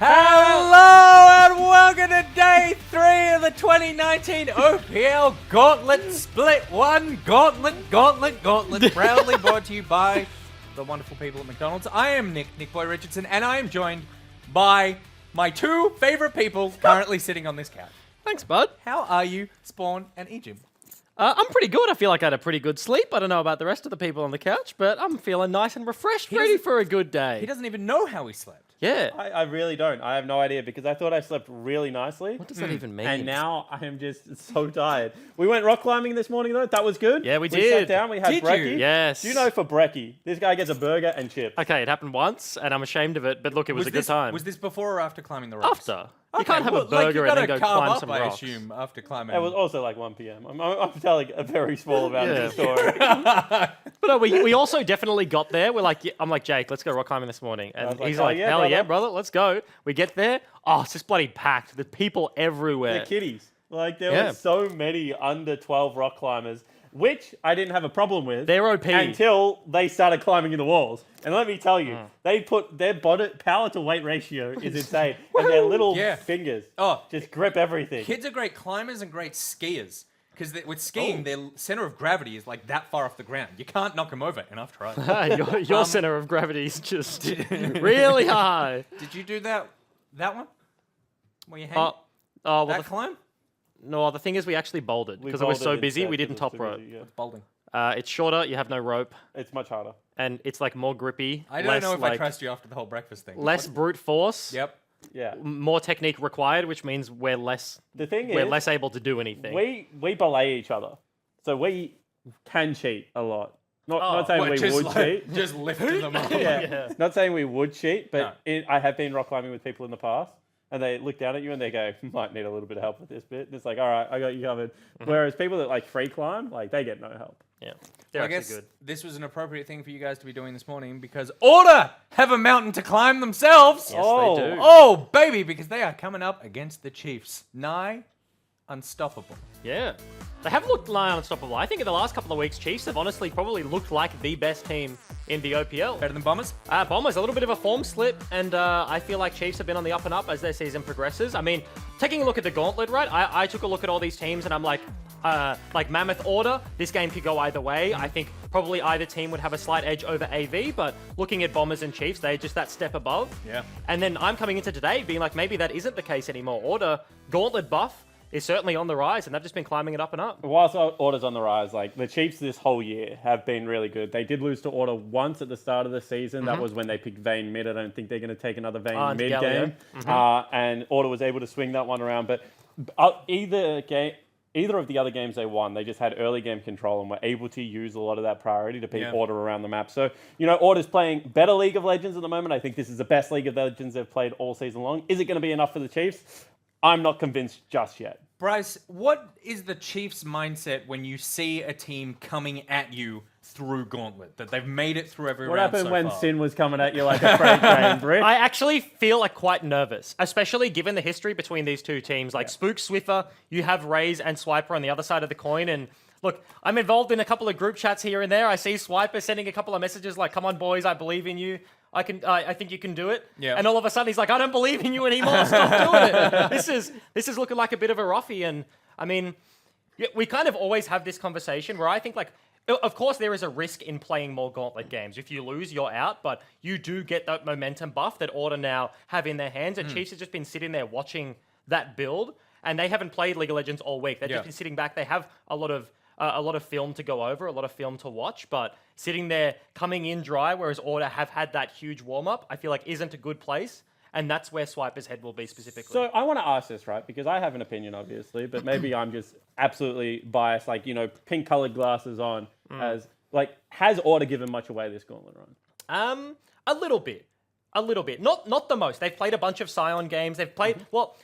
Hello and welcome to day 3 of the 2019 OPL Gauntlet Split 1 Gauntlet, proudly brought to you by the wonderful people at McDonald's. I am Nick Boy Richardson, and I am joined by my two favorite people currently sitting on this couch. Thanks, bud. How are you, Spawn and Ejim? I'm pretty good. I feel like I had a pretty good sleep. I don't know about the rest of the people on the couch, but I'm feeling nice and refreshed, ready for a good day. He doesn't even know how he slept. Yeah. I really don't. I have no idea because I thought I slept really nicely. What does that even mean? And now I am just so tired. We went rock climbing this morning though. That was good. Yeah, we We did. sat down. We had Did brekkie. you? Yes. Do you know for brekkie, this guy gets a burger and chips. Okay, it happened once, and I'm ashamed of it, but look, it was a good time. Was this before or after climbing the rocks? After. You can't have a well, burger like, and then go climb some I rocks. assume, after climbing. It was also like 1 p.m. I'm telling a very small amount of the story. But no, we also definitely got there. I'm like, Jake, let's go rock climbing this morning. And like, he's "Oh, like, yeah, hell brother." yeah, brother, let's go. We get there. Oh, it's just bloody packed. There's people everywhere. The kiddies. Like there Yeah. were so many under 12 rock climbers, which I didn't have a problem with. They're OP. Until they started climbing in the walls. And let me tell you, they put their body power to weight ratio is insane. And their little fingers just grip everything. Kids are great climbers and great skiers. Because with skiing, their center of gravity is like that far off the ground. You can't knock them over, and I've tried. Your center of gravity is just really high. Did you do that one? Where you hang Well, that climb? no, the thing is we actually bouldered because we were so busy we didn't top rope. Boulding. It's shorter, you have no rope, It's much harder. and it's like more grippy. I don't less, know if like, I trust you after the whole breakfast thing. less brute force. Yep. Yeah. More technique required, which means we're less The thing we're is, less able to do anything. we belay each other. So we can cheat a lot. Not saying What, we just would like, cheat. Just lifting them up. Yeah. Not saying we would cheat, but No. I have been rock climbing with people in the past. And they look down at you and they go, might need a little bit of help with this bit. And it's like, all right, I got you covered. Whereas people that like free climb, like they get no help. Yeah, they're I actually guess good. this was an appropriate thing for you guys to be doing this morning because Order have a mountain to climb themselves. Yes, Oh. they do. Oh, baby, because they are coming up against the Chiefs. Nigh unstoppable. Yeah, they have looked nigh unstoppable. I think in the last couple of weeks, Chiefs have honestly probably looked like the best team in the OPL. Better than Bombers? Bombers, a little bit of a form slip, and I feel like Chiefs have been on the up and up as their season progresses. I mean, taking a look at the Gauntlet, right? I took a look at all these teams, and I'm like Mammoth Order, this game could go either way. I think probably either team would have a slight edge over AV, but looking at Bombers and Chiefs, they're just that step above. Yeah. And then I'm coming into today being like, maybe that isn't the case anymore. Order, Gauntlet buff is certainly on the rise, and they've just been climbing it up and up. Whilst Order's on the rise, like the Chiefs this whole year have been really good. They did lose to Order once at the start of the season. That was when they picked Vayne mid. I don't think they're going to take another Vayne mid game. And Order was able to swing that one around. But either of the other games they won, they just had early game control and were able to use a lot of that priority to beat Order around the map. So, Order's playing better League of Legends at the moment. I think this is the best League of Legends they've played all season long. Is it going to be enough for the Chiefs? I'm not convinced just yet. Bryce, what is the Chiefs' mindset when you see a team coming at you through Gauntlet? That they've made it through every What round happened so when far? Sin was coming at you like a freight train, Brick? I actually feel like quite nervous, especially given the history between these two teams. Like Spook, Swiffer, you have Raze and Swiper on the other side of the coin, and look, I'm involved in a couple of group chats here and there. I see Swiper sending a couple of messages like, "Come on, boys, I believe in you. I think you can do it." Yeah. And all of a sudden he's like, "I don't believe in you anymore. Stop doing it." This is looking like a bit of a roughie. And I mean, we kind of always have this conversation where I think like, of course there is a risk in playing more Gauntlet games. If you lose, you're out, but you do get that momentum buff that Order now have in their hands. And Chiefs have just been sitting there watching that build, and they haven't played League of Legends all week. They've just been sitting back. They have a lot of film to go over, a lot of film to watch, but sitting there coming in dry, whereas Order have had that huge warm-up, I feel like isn't a good place, and that's where Swiper's head will be specifically. So I want to ask this, right? Because I have an opinion, obviously, but maybe I'm just absolutely biased, like, pink-colored glasses on, as, like, has Order given much away this Gauntlet run? A little bit. Not the most. They've played a bunch of Scion games. They've played, well,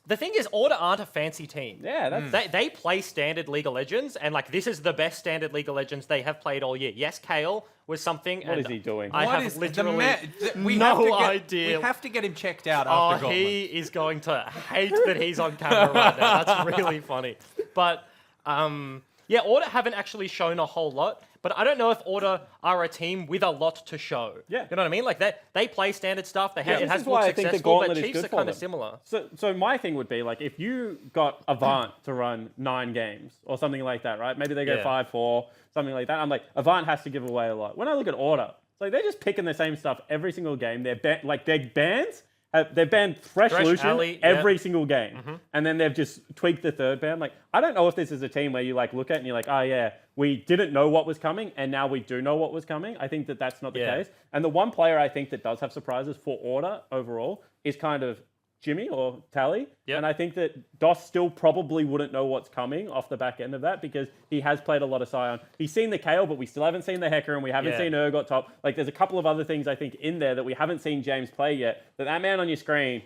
the thing is, Order aren't a fancy team. Yeah, that's... They play standard League of Legends, and like this is the best standard League of Legends they have played all year. Yes, Kale was something. What is he doing? I What have is the literally no idea. We have to get him checked out Oh, after Gauntlet. he is going to hate that he's on camera right now. That's really funny. But yeah, Order haven't actually shown a whole lot. But but I don't know if Order are a team with a lot to show. Yeah. You know what I mean? Like they play standard stuff. It This has is why I looked think the successful, but Gauntlet is Chiefs good are for kind of them. similar. So my thing would be like if you got Avant to run 9 games or something like that, right? Maybe they go Yeah. 5-4, something like that. I'm like, Avant has to give away a lot. When I look at Order, it's like they're just picking the same stuff every single game. Their bans. They've banned Thresh Lucian Alley, every single game. And then they've just tweaked the third ban. Like, I don't know if this is a team where you like look at and you're like, oh yeah, we didn't know what was coming and now we do know what was coming. I think that that's not the case. And the one player I think that does have surprises for Order overall is kind of Jimmy or Tally. Yep. And I think that Doss still probably wouldn't know what's coming off the back end of that because he has played a lot of Scion. He's seen the Kale, but we still haven't seen the Hecker and we haven't seen Urgot top. Like there's a couple of other things I think in there that we haven't seen James play yet. That man on your screen,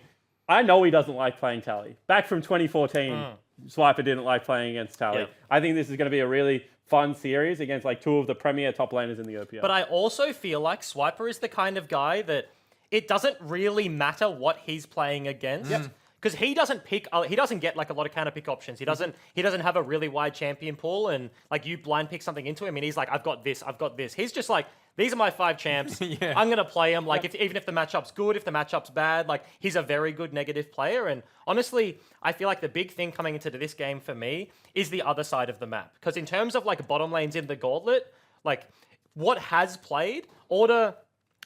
I know he doesn't like playing Tally. Back from 2014, Swiper didn't like playing against Tally. Yep. I think this is going to be a really fun series against like 2 of the premier top laners in the OPL. But I also feel like Swiper is the kind of guy that it doesn't really matter what he's playing against. Because he doesn't get like a lot of counter pick options. He doesn't have a really wide champion pool, and like you blind pick something into him, and he's like, I've got this. He's just like, these are my 5 champs. I'm gonna play them. Like even if the matchup's good, if the matchup's bad, like he's a very good negative player. And honestly, I feel like the big thing coming into this game for me is the other side of the map. Because in terms of like bottom lanes in the Gauntlet, like what has played, Order.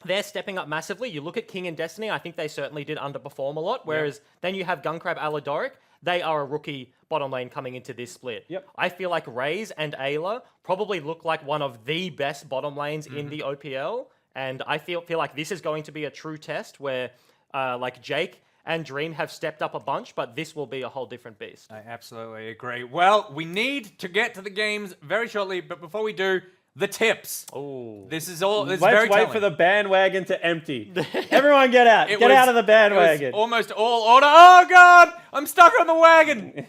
They're stepping up massively. You look at King and Destiny, I think they certainly did underperform a lot. Whereas then you have Gunkrab, Aladoric. They are a rookie bottom lane coming into this split. Yep. I feel like Raze and Ayla probably look like one of the best bottom lanes in the OPL. And I feel like this is going to be a true test where like Jake and Dream have stepped up a bunch, but this will be a whole different beast. I absolutely agree. Well, we need to get to the games very shortly, but before we do, the tips. Oh, This is all. This Let's very wait telling. for the bandwagon to empty. Everyone get out. Get out of the bandwagon. It was almost all Order. Oh God, I'm stuck on the wagon.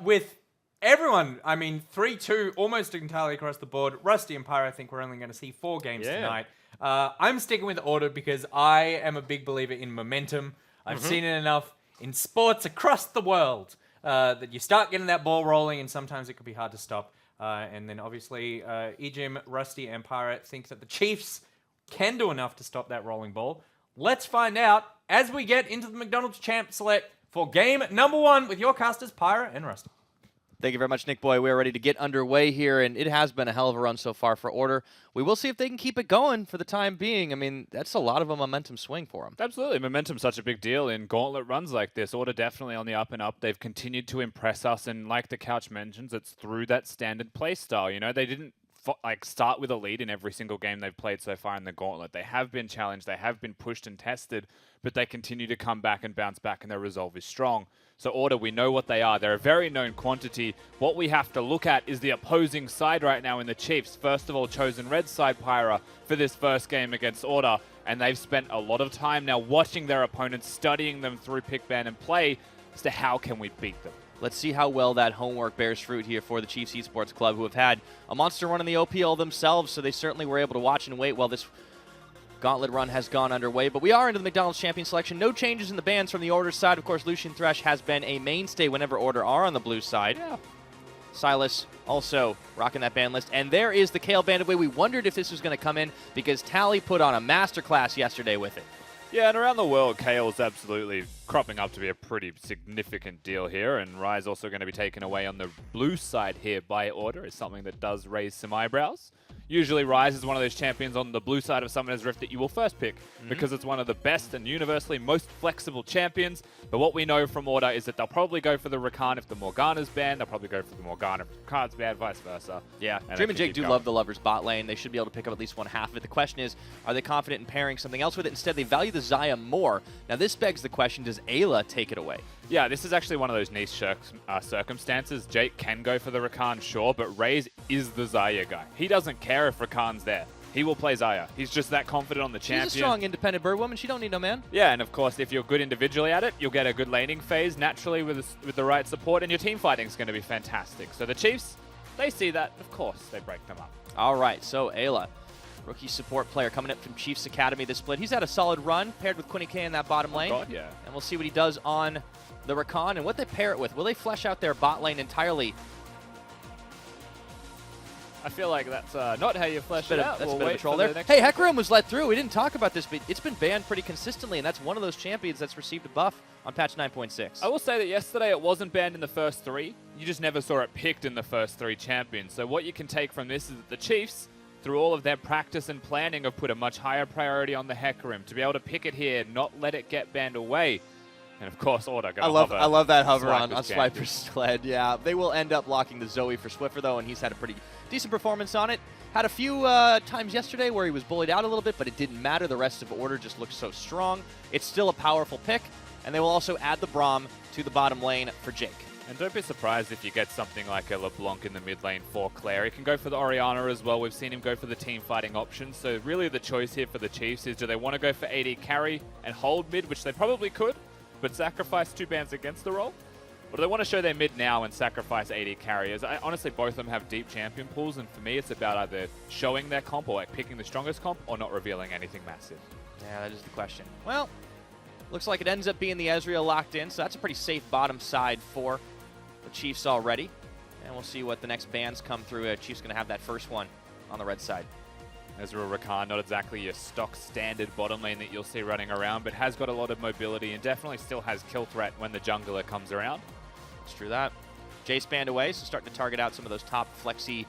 With everyone, I mean 3-2 almost entirely across the board. Rusty and Pyro, I think we're only going to see 4 games tonight. I'm sticking with Order because I am a big believer in momentum. I've seen it enough in sports across the world that you start getting that ball rolling, and sometimes it could be hard to stop. And then obviously, Ejim, Rusty, and Pirate think that the Chiefs can do enough to stop that rolling ball. Let's find out as we get into the McDonald's Champ Select for game number 1 with your casters, Pirate and Rusty. Thank you very much, Nick Boy. We're ready to get underway here, and it has been a hell of a run so far for Order. We will see if they can keep it going for the time being. I mean, that's a lot of a momentum swing for them. Absolutely. Momentum's such a big deal in Gauntlet runs like this. Order definitely on the up and up. They've continued to impress us, and like the Couch mentions, it's through that standard play style. You know, they didn't start with a lead in every single game they've played so far in the Gauntlet. They have been challenged, they have been pushed and tested, but they continue to come back and bounce back, and their resolve is strong. So Order, we know what they are. They're a very known quantity. What we have to look at is the opposing side right now in the Chiefs. First of all, chosen red side Pyra for this first game against Order, and they've spent a lot of time now watching their opponents, studying them through pick, ban, and play as to how can we beat them. Let's see how well that homework bears fruit here for the Chiefs Esports Club, who have had a monster run in the OPL themselves, so they certainly were able to watch and wait while this Gauntlet run has gone underway. But we are into the McDonald's Champion Selection. No changes in the bans from the Order side. Of course, Lucian Thresh has been a mainstay whenever Order are on the blue side. Yeah. Silas also rocking that ban list. And there is the Kale Bandit Way. We wondered if this was going to come in because Tally put on a masterclass yesterday with it. Yeah, and around the world, Kale's absolutely cropping up to be a pretty significant deal here, and Rise also going to be taken away on the blue side here by Order. Is something that does raise some eyebrows. Usually Rise is one of those champions on the blue side of Summoner's Rift that you will first pick because it's one of the best and universally most flexible champions. But what we know from Order is that they'll probably go for the Rakan if the Morgana's banned. They'll probably go for the Morgana if Rakan's banned, vice versa. Yeah, And Dream they and can Jake keep do going. love the Lovers bot lane. They should be able to pick up at least one half of it. The question is, are they confident in pairing something else with it? Instead, they value the Xayah more. Now, this begs the question, does Ayla take it away? Yeah, this is actually one of those niche circumstances. Jake can go for the Rakan, sure, but Raze is the Xayah guy. He doesn't care if Rakan's there. He will play Xayah. He's just that confident on the champion. She's a strong, independent bird woman. She don't need no man. Yeah, and of course, if you're good individually at it, you'll get a good laning phase naturally with the right support, and your team fighting is going to be fantastic. So the Chiefs, they see that. Of course, they break them up. All right, so Ayla, rookie support player coming up from Chiefs Academy this split. He's had a solid run paired with Quinny K in that bottom lane. God, yeah. And we'll see what he does on the Rakan and what they pair it with. Will they flesh out their bot lane entirely? I feel like that's not how you flesh it out. That's We'll a bit of a wait troll for the there. next Hey, one. Hecarim was let through. We didn't talk about this, but it's been banned pretty consistently, and that's one of those champions that's received a buff on patch 9.6. I will say that yesterday it wasn't banned in the first 3. You just never saw it picked in the first 3 champions. So what you can take from this is that the Chiefs, through all of their practice and planning, have put a much higher priority on the Hecarim to be able to pick it here, not let it get banned away. And of course, Order I love that hover on Swiper's Swiper's sled. Yeah, they will end up locking the Zoe for Swiffer though, and he's had a pretty decent performance on it. Had a few times yesterday where he was bullied out a little bit, but it didn't matter. The rest of Order just looked so strong. It's still a powerful pick, and they will also add the Braum to the bottom lane for Jake. And don't be surprised if you get something like a LeBlanc in the mid lane for Claire. He can go for the Orianna as well. We've seen him go for the team fighting option. So really the choice here for the Chiefs is, do they want to go for AD carry and hold mid, which they probably could, but sacrifice 2 bans against the role? Or do they want to show their mid now and sacrifice AD carriers? Honestly, both of them have deep champion pools, and for me it's about either showing their comp or like picking the strongest comp or not revealing anything massive. Yeah, that is the question. Well, looks like it ends up being the Ezreal locked in, so that's a pretty safe bottom side for the Chiefs already. And we'll see what the next bans come through. Chiefs going to have that first one on the red side. Ezreal Rakan, not exactly your stock standard bottom lane that you'll see running around, but has got a lot of mobility and definitely still has kill threat when the jungler comes around. It's true that. Jace banned away, so starting to target out some of those top flexy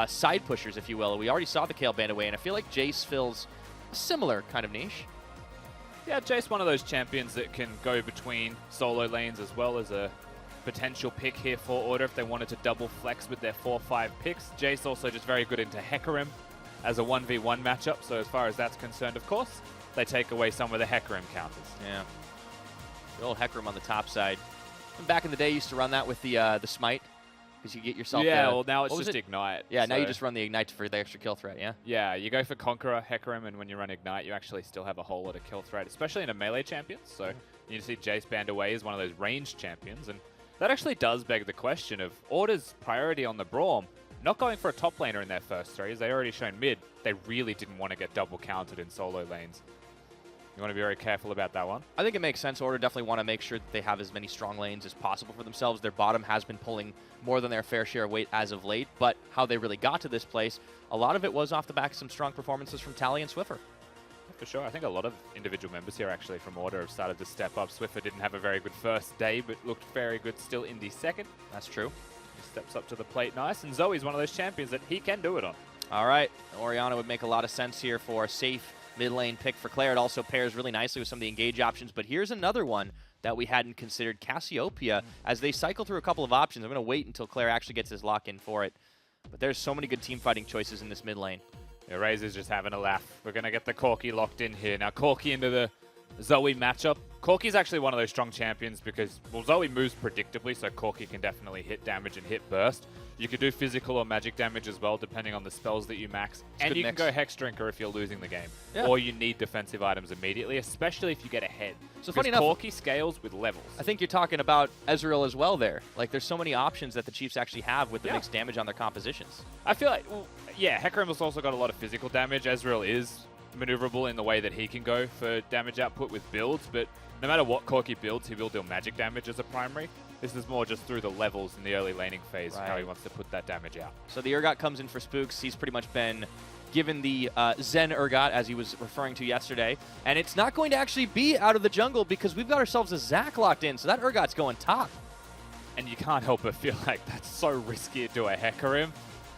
side pushers, if you will. We already saw the Kayle banned away, and I feel like Jace fills a similar kind of niche. Yeah, Jace one of those champions that can go between solo lanes as well as a potential pick here for Order if they wanted to double flex with their 4-5 picks. Jace also just very good into Hecarim as a 1v1 matchup, so as far as that's concerned, of course, they take away some of the Hecarim counters. Yeah. The old Hecarim on the top side. Back in the day, you used to run that with the Smite, because you get yourself well, now it's what was just it? Ignite. Yeah, now you so- just run the Ignite for the extra kill threat, yeah? Yeah, you go for Conqueror, Hecarim, and when you run Ignite, you actually still have a whole lot of kill threat, especially in a melee champion. So you see Jace banned away as one of those ranged champions, and that actually does beg the question of Order's priority on the Braum, not going for a top laner in their first 3, as they already shown mid. They really didn't want to get double counted in solo lanes. You want to be very careful about that one. I think it makes sense. Order definitely want to make sure that they have as many strong lanes as possible for themselves. Their bottom has been pulling more than their fair share of weight as of late, but how they really got to this place, a lot of it was off the back of some strong performances from Tally and Swiffer. For sure. I think a lot of individual members here actually from Order have started to step up. Swiffer didn't have a very good first day, but looked very good still in the second. That's true. He steps up to the plate nice, and Zoe's one of those champions that he can do it on. All right. Orianna would make a lot of sense here for a safe mid lane pick for Claire. It also pairs really nicely with some of the engage options, but here's another one that we hadn't considered, Cassiopeia. As they cycle through a couple of options, I'm going to wait until Claire actually gets his lock in for it. But there's so many good team fighting choices in this mid lane. Yeah, Razor's just having a laugh. We're going to get the Corki locked in here. Now, Corki into the Zoe matchup. Corki's actually one of those strong champions because, well, Zoe moves predictably, so Corki can definitely hit damage and hit burst. You could do physical or magic damage as well, depending on the spells that you max. It's And good you mix. can go Hex Drinker if you're losing the game. Yeah. Or you need defensive items immediately, especially if you get ahead. So Because funny enough- Corki scales with levels. I think you're talking about Ezreal as well there. Like, there's so many options that the Chiefs actually have with the Yeah. mixed damage on their compositions. I feel like, well, yeah, Hecarim has also got a lot of physical damage. Ezreal is maneuverable in the way that he can go for damage output with builds, but no matter what Corki builds, he will deal magic damage as a primary. This is more just through the levels in the early laning phase, how he Right. wants to put that damage out. So the Urgot comes in for Spooks. He's pretty much been given the Zen Urgot, as he was referring to yesterday. And it's not going to actually be out of the jungle because we've got ourselves a Zac locked in, so that Urgot's going top. And you can't help but feel like that's so risky to do a Hecarim.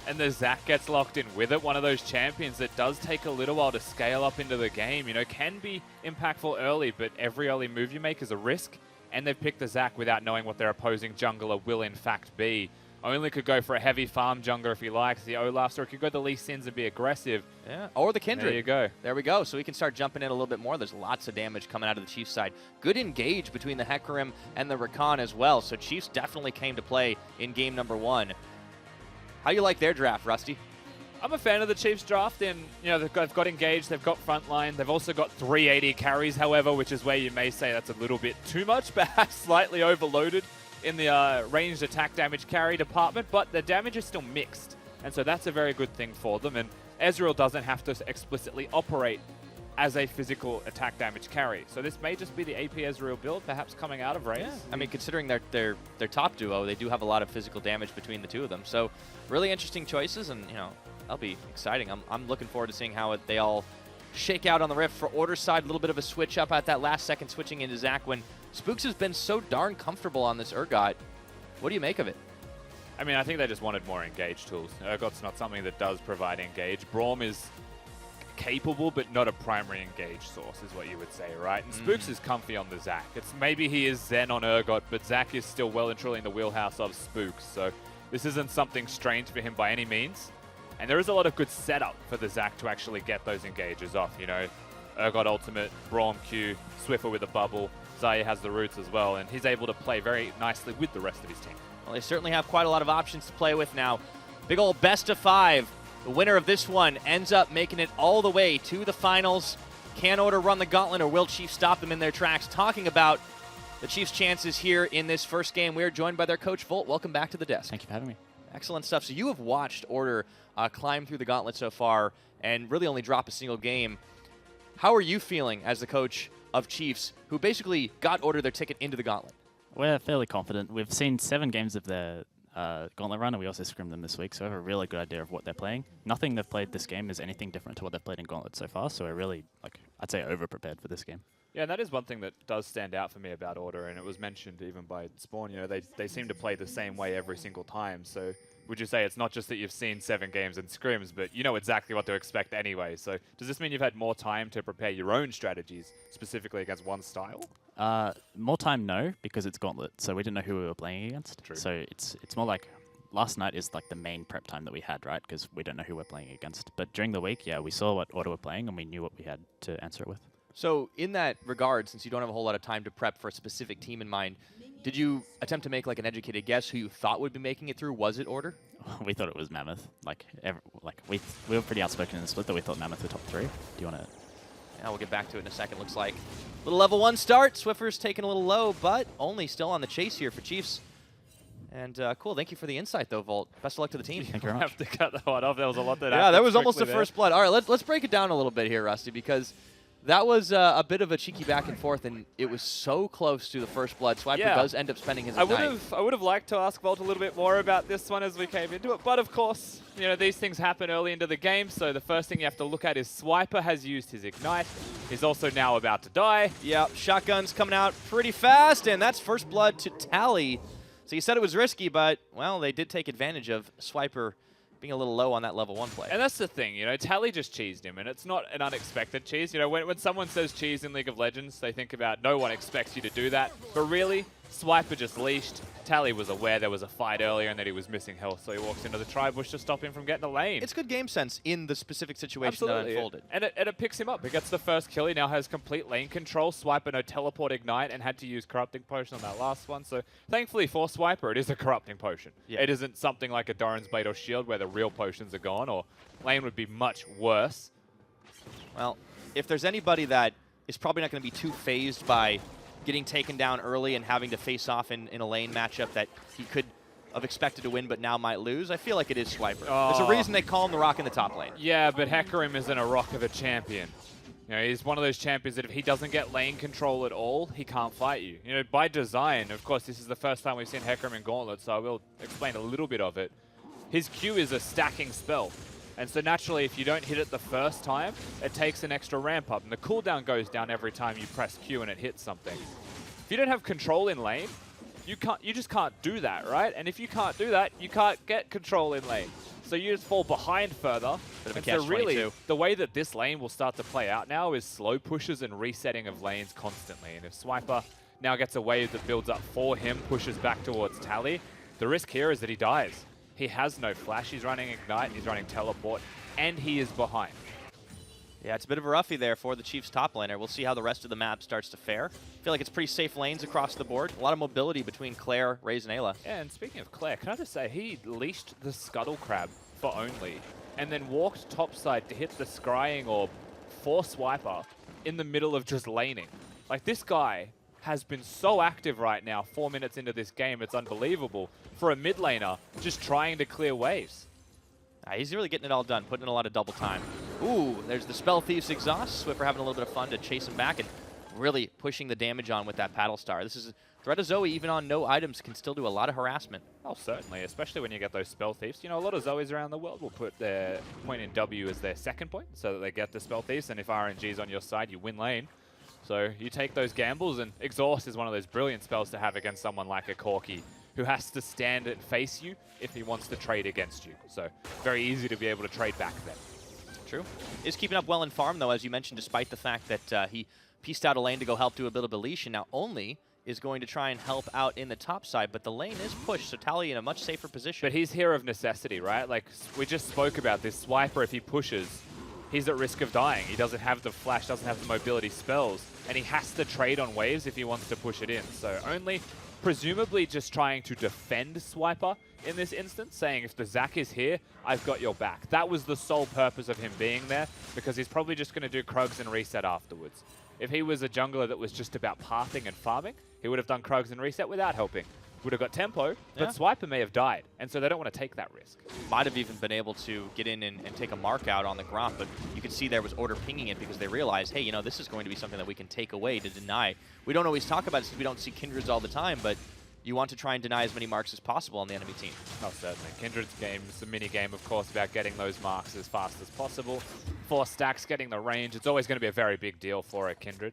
And the Zac gets locked in with it. One of those champions that does take a little while to scale up into the game. You know, can be impactful early, but every early move you make is a risk. And they've picked the Zac without knowing what their opposing jungler will in fact be. Only could go for a heavy farm jungler if he likes, the Olafs, or he could go the Lee Sins and be aggressive. Yeah, or the Kindred. There you go. There we go. So we can start jumping in a little bit more. There's lots of damage coming out of the Chiefs side. Good engage between the Hecarim and the Rakan as well. So Chiefs definitely came to play in game number 1. How you like their draft, Rusty? I'm a fan of the Chiefs draft, and you know they've got engaged, they've got frontline, they've also got 380 carries, however, which is where you may say that's a little bit too much, perhaps slightly overloaded in the ranged attack damage carry department, but the damage is still mixed, and so that's a very good thing for them. And Ezreal doesn't have to explicitly operate as a physical attack damage carry. So this may just be the AP Ezreal build, perhaps coming out of Raze. Yeah. I mean, considering their top duo, they do have a lot of physical damage between the two of them. So really interesting choices, and that'll be exciting. I'm looking forward to seeing how they all shake out on the Rift. For Order side, a little bit of a switch up at that last second, switching into Zach when Spooks has been so darn comfortable on this Urgot. What do you make of it? I mean, I think they just wanted more engage tools. Urgot's not something that does provide engage. Braum is capable, but not a primary engage source, is what you would say, right? And Spooks is comfy on the Zac. Maybe he is Zen on Urgot, but Zac is still well and truly in the wheelhouse of Spooks. So this isn't something strange for him by any means. And there is a lot of good setup for the Zac to actually get those engages off, Urgot ultimate, Braum Q, Swiffer with a bubble, Zaya has the roots as well, and he's able to play very nicely with the rest of his team. Well, they certainly have quite a lot of options to play with now. Big old best of 5. The winner of this one ends up making it all the way to the finals. Can Order run the gauntlet, or will Chiefs stop them in their tracks? Talking about the Chiefs' chances here in this first game, we are joined by their coach, Volt. Welcome back to the desk. Thank you for having me. Excellent stuff. So you have watched Order climb through the gauntlet so far and really only drop a single game. How are you feeling as the coach of Chiefs, who basically got Order their ticket into the gauntlet? We're fairly confident. We've seen 7 games of their Gauntlet run, and we also scrimmed them this week, so we have a really good idea of what they're playing. Nothing they've played this game is anything different to what they've played in Gauntlet so far, so we're really, I'd say, over-prepared for this game. Yeah, and that is one thing that does stand out for me about Order, and it was mentioned even by Spawn. They seem to play the same way every single time, so would you say it's not just that you've seen 7 games in scrims, but you know exactly what to expect anyway? So does this mean you've had more time to prepare your own strategies, specifically against one style? More time, no, because it's Gauntlet, so we didn't know who we were playing against. True. So it's more like last night is the main prep time that we had, right? Because we don't know who we're playing against. But during the week, yeah, we saw what Order were playing, and we knew what we had to answer it with. So in that regard, since you don't have a whole lot of time to prep for a specific team in mind, did you attempt to make an educated guess who you thought would be making it through? Was it Order? We thought it was Mammoth. We were pretty outspoken in the split that we thought Mammoth were top 3. Do you want to? Yeah, we'll get back to it in a second. Looks like little level 1 start. Swiffer's taking a little low, but only still on the chase here for Chiefs. And cool. Thank you for the insight, though, Volt. Best of luck to the team. Thank you very I much. have to cut that one off. There was a lot that Yeah, happened that was almost the quickly there. first blood. All right, let's break it down a little bit here, Rusty, because that was a bit of a cheeky back and forth, and it was so close to the first blood. Swiper does end up spending his ignite. I would have liked to ask Volt a little bit more about this one as we came into it, but of course, these things happen early into the game, so the first thing you have to look at is Swiper has used his ignite. He's also now about to die. Yep, shotgun's coming out pretty fast, and that's first blood to Tally. So you said it was risky, but, well, they did take advantage of Swiper being a little low on that level 1 play. And that's the thing, Tally just cheesed him, and it's not an unexpected cheese. When someone says cheese in League of Legends, they think about no one expects you to do that. But really, Swiper just leashed. Tally was aware there was a fight earlier and that he was missing health, so he walks into the tri-bush to stop him from getting a lane. It's good game sense in the specific situation that unfolded. And it picks him up. He gets the first kill. He now has complete lane control. Swiper no teleport ignite and had to use Corrupting Potion on that last one. So thankfully for Swiper, it is a Corrupting Potion. Yeah. It isn't something like a Doran's Blade or Shield where the real potions are gone, or lane would be much worse. Well, if there's anybody that is probably not going to be too phased by getting taken down early and having to face off in a lane matchup that he could have expected to win but now might lose, I feel like it is Swiper. There's a reason they call him the Rock in the top lane. Yeah, but Hecarim isn't a rock of a champion. He's one of those champions that if he doesn't get lane control at all, he can't fight you. By design, of course, this is the first time we've seen Hecarim in Gauntlet, so I will explain a little bit of it. His Q is a stacking spell. And so naturally, if you don't hit it the first time, it takes an extra ramp up. And the cooldown goes down every time you press Q and it hits something. If you don't have control in lane, you just can't do that, right? And if you can't do that, you can't get control in lane. So you just fall behind further. And so really, the way that this lane will start to play out now is slow pushes and resetting of lanes constantly. And if Swiper now gets a wave that builds up for him, pushes back towards Tally, the risk here is that he dies. He has no flash, he's running ignite, he's running teleport, and he is behind. Yeah, it's a bit of a roughie there for the Chiefs top laner. We'll see how the rest of the map starts to fare. I feel like it's pretty safe lanes across the board. A lot of mobility between Claire, Raze, and Ayla. Yeah, and speaking of Claire, can I just say, he leashed the Scuttle Crab for only, and then walked topside to hit the Scrying Orb for Swiper in the middle of just laning. Like, this guy has been so active right now, 4 minutes into this game, it's unbelievable. For a mid laner, just trying to clear waves. He's really getting it all done, putting in a lot of double time. Ooh, there's the Spell Thief's exhaust. Swiffer having a little bit of fun to chase him back and really pushing the damage on with that Paddle Star. This is Threat of Zoe, even on no items, can still do a lot of harassment. Oh, certainly, especially when you get those Spell Thieves. You know, a lot of Zoes around the world will put their point in W as their second point so that they get the Spell Thieves, and if RNG is on your side, you win lane. So you take those gambles, and Exhaust is one of those brilliant spells to have against someone like a Corki, who has to stand and face you if he wants to trade against you. So very easy to be able to trade back then. True. Is keeping up well in farm, though, as you mentioned, despite the fact that he pieced out a lane to go help do a bit of deletion. Now only is going to try and help out in the top side, but the lane is pushed, so Tally in a much safer position. But he's here of necessity, right? Like, we just spoke about this. Swiper, if he pushes, he's at risk of dying. He doesn't have the flash, doesn't have the mobility spells, and he has to trade on waves if he wants to push it in. So only presumably just trying to defend Swiper in this instance, saying if the Zac is here, I've got your back. That was the sole purpose of him being there, because he's probably just going to do Krugs and reset afterwards. If he was a jungler that was just about pathing and farming, he would have done Krugs and reset without helping. Would have got tempo, but Swiper may have died, and so they don't want to take that risk. Might have even been able to get in and take a mark out on the Gromp, but you could see there was Order pinging it because they realized, hey, you know, this is going to be something that we can take away to deny. We don't always talk about it since we don't see Kindreds all the time, but you want to try and deny as many marks as possible on the enemy team. Oh, certainly. Kindred's game is a mini-game, of course, about getting those marks as fast as possible. 4 stacks, getting the range. It's always going to be a very big deal for a Kindred.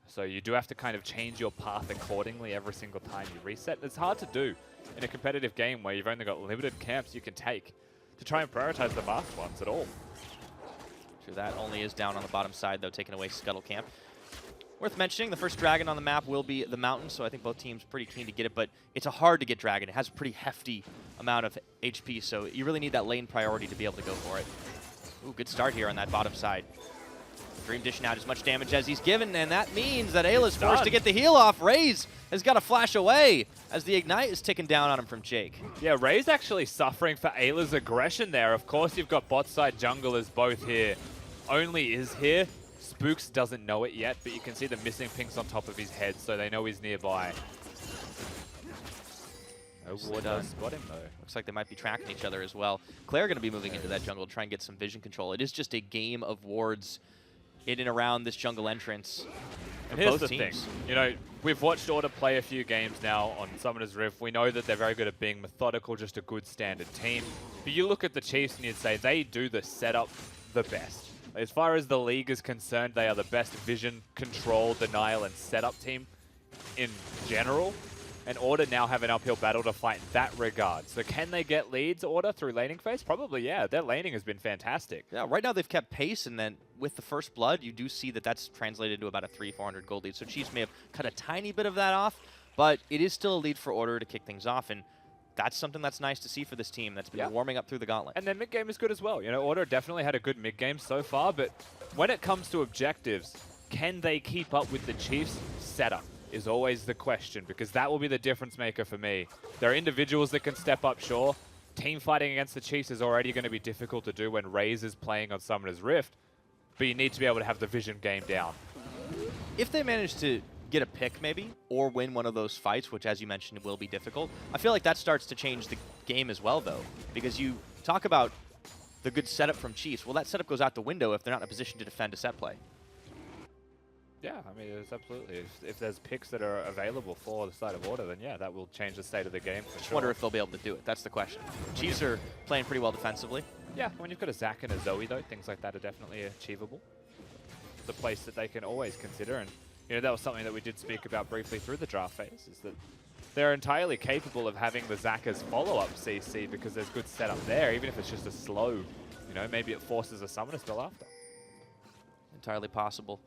So you do have to kind of change your path accordingly every single time you reset. It's hard to do in a competitive game where you've only got limited camps you can take to try and prioritize the fast ones at all. True, that only is down on the bottom side, though, taking away Scuttle Camp. Worth mentioning, the first dragon on the map will be the Mountain, so I think both teams pretty keen to get it, but it's a hard to get dragon. It has a pretty hefty amount of HP, so you really need that lane priority to be able to go for it. Ooh, good start here on that bottom side. Dream dishing out as much damage as he's given, and that means that Ayla's forced to get the heal off. Raze has got to flash away as the Ignite is ticking down on him from Jake. Yeah, Ray's actually suffering for Ayla's aggression there. Of course, you've got bot side junglers both here. Only is here. Spooks doesn't know it yet, but you can see the missing pinks on top of his head, so they know he's nearby. No ward does spot him, though. Looks like they might be tracking each other as well. Claire going to be moving into that jungle to try and get some vision control. It is just a game of wards in and around this jungle entrance. And here's the thing, you know, we've watched Order play a few games now on Summoner's Rift. We know that they're very good at being methodical, just a good standard team. But you look at the Chiefs and you'd say they do the setup the best. As far as the league is concerned, they are the best vision, control, denial, and setup team in general. And Order now have an uphill battle to fight in that regard. So can they get leads, Order, through laning phase? Probably, yeah. Their laning has been fantastic. Yeah, right now they've kept pace, and then with the first blood, you do see that that's translated to about a 300-400 gold lead. So Chiefs may have cut a tiny bit of that off, but it is still a lead for Order to kick things off, and that's something that's nice to see for this team that's been warming up through the Gauntlet. And their mid-game is good as well. You know, Order definitely had a good mid-game so far, but when it comes to objectives, can they keep up with the Chiefs' setup? Is always the question, because that will be the difference maker for me. There are individuals that can step up, sure. Team fighting against the Chiefs is already going to be difficult to do when Raze is playing on Summoner's Rift, but you need to be able to have the vision game down. If they manage to get a pick maybe, or win one of those fights, which as you mentioned will be difficult, I feel like that starts to change the game as well though, because you talk about the good setup from Chiefs. Well, that setup goes out the window if they're not in a position to defend a set play. Yeah, I mean, it's absolutely. If there's picks that are available for the side of Order, then yeah, that will change the state of the game for Just sure. wonder if they'll be able to do it. That's the question. Chiefs are playing pretty well defensively. Yeah, when you've got a Zac and a Zoe, though, things like that are definitely achievable. It's a place that they can always consider, and you know that was something that we did speak about briefly through the draft phase, is that they're entirely capable of having the Zac as follow-up CC because there's good setup there, even if it's just a slow, you know, maybe it forces a summoner spell after. Entirely possible.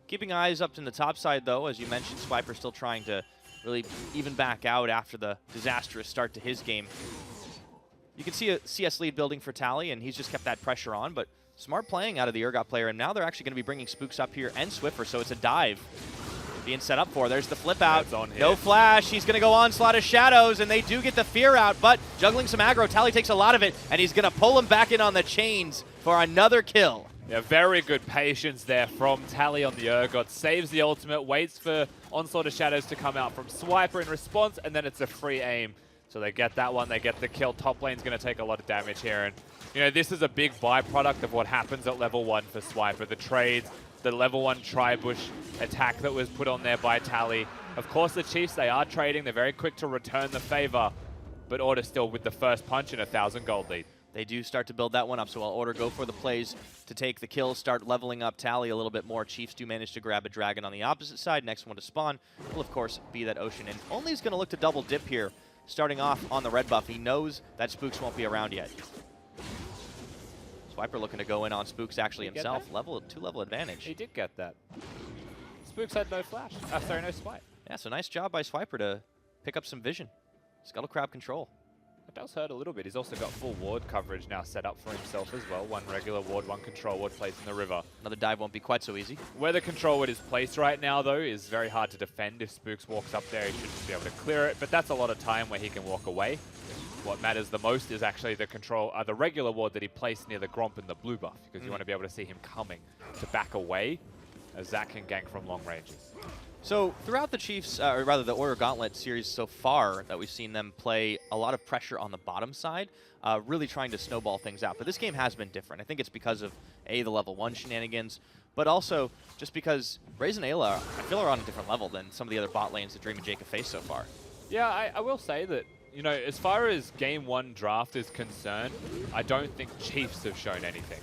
Keeping eyes up in the top side, though, as you mentioned, Swiper still trying to really even back out after the disastrous start to his game. You can see a CS lead building for Tally, and he's just kept that pressure on, but smart playing out of the Urgot player, and now they're actually going to be bringing Spooks up here and Swiffer, so it's a dive being set up for. There's the flip out. No flash. He's going to go Onslaught of Shadows, and they do get the fear out, but juggling some aggro. Tally takes a lot of it, and he's going to pull him back in on the chains for another kill. Yeah, very good patience there from Tally on the Urgot. Saves the ultimate, waits for Onslaught of Shadows to come out from Swiper in response, and then it's a free aim. So they get that one, they get the kill. Top lane's going to take a lot of damage here. And, you know, this is a big byproduct of what happens at level 1 for Swiper. The trades, the level 1 tri-bush attack that was put on there by Tally. Of course, the Chiefs, they are trading. They're very quick to return the favor. But Order still with the first punch and 1,000 gold lead. They do start to build that one up, so while Order go for the plays to take the kill, start leveling up Tally a little bit more. Chiefs do manage to grab a dragon on the opposite side. Next one to spawn will, of course, be that Ocean. And Only is going to look to double dip here, starting off on the red buff. He knows that Spooks won't be around yet. Swiper looking to go in on Spooks actually himself. 2-level advantage. He did get that. Spooks had no flash. Sorry, no swipe. Yeah, so nice job by Swiper to pick up some vision. Scuttle Crab control. It does hurt a little bit. He's also got full ward coverage now set up for himself as well. 1 regular ward, 1 control ward placed in the river. Another dive won't be quite so easy. Where the control ward is placed right now, though, is very hard to defend. If Spooks walks up there, he should just be able to clear it, but that's a lot of time where he can walk away. What matters the most is actually the the regular ward that he placed near the Gromp and the blue buff, because you want to be able to see him coming to back away, as Zach can gank from long ranges. So throughout the Chiefs, or rather the Order Gauntlet series so far, that we've seen them play a lot of pressure on the bottom side, really trying to snowball things out. But this game has been different. I think it's because of, A, the level 1 shenanigans, but also just because Raze and Ayla, I feel, are on a different level than some of the other bot lanes that Dream and Jake have faced so far. Yeah, I will say that, you know, as far as Game 1 draft is concerned, I don't think Chiefs have shown anything.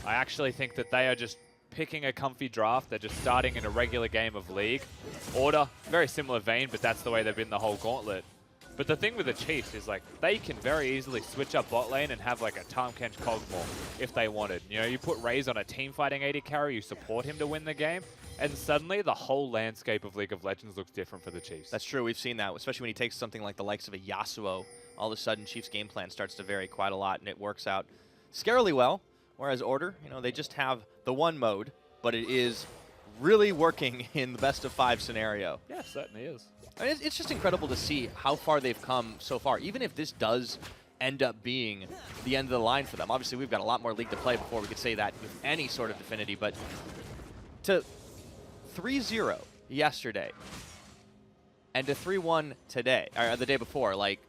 I actually think that they are just picking a comfy draft. They're just starting in a regular game of League. Order, very similar vein, but that's the way they've been the whole Gauntlet. But the thing with the Chiefs is, like, they can very easily switch up bot lane and have, like, a Tahm-Kench Cogmore if they wanted. You know, you put Raze on a team fighting AD carry, you support him to win the game, and suddenly the whole landscape of League of Legends looks different for the Chiefs. That's true. We've seen that, especially when he takes something like the likes of a Yasuo. All of a sudden, Chiefs' game plan starts to vary quite a lot, and it works out scarily well. Whereas Order, you know, they just have the one mode, but it is really working in the best of 5 scenario. Yeah, it certainly is. I mean, it's just incredible to see how far they've come so far, even if this does end up being the end of the line for them. Obviously, we've got a lot more League to play before we could say that with any sort of definity, but to 3-0 yesterday and to 3-1 today, or the day before, like,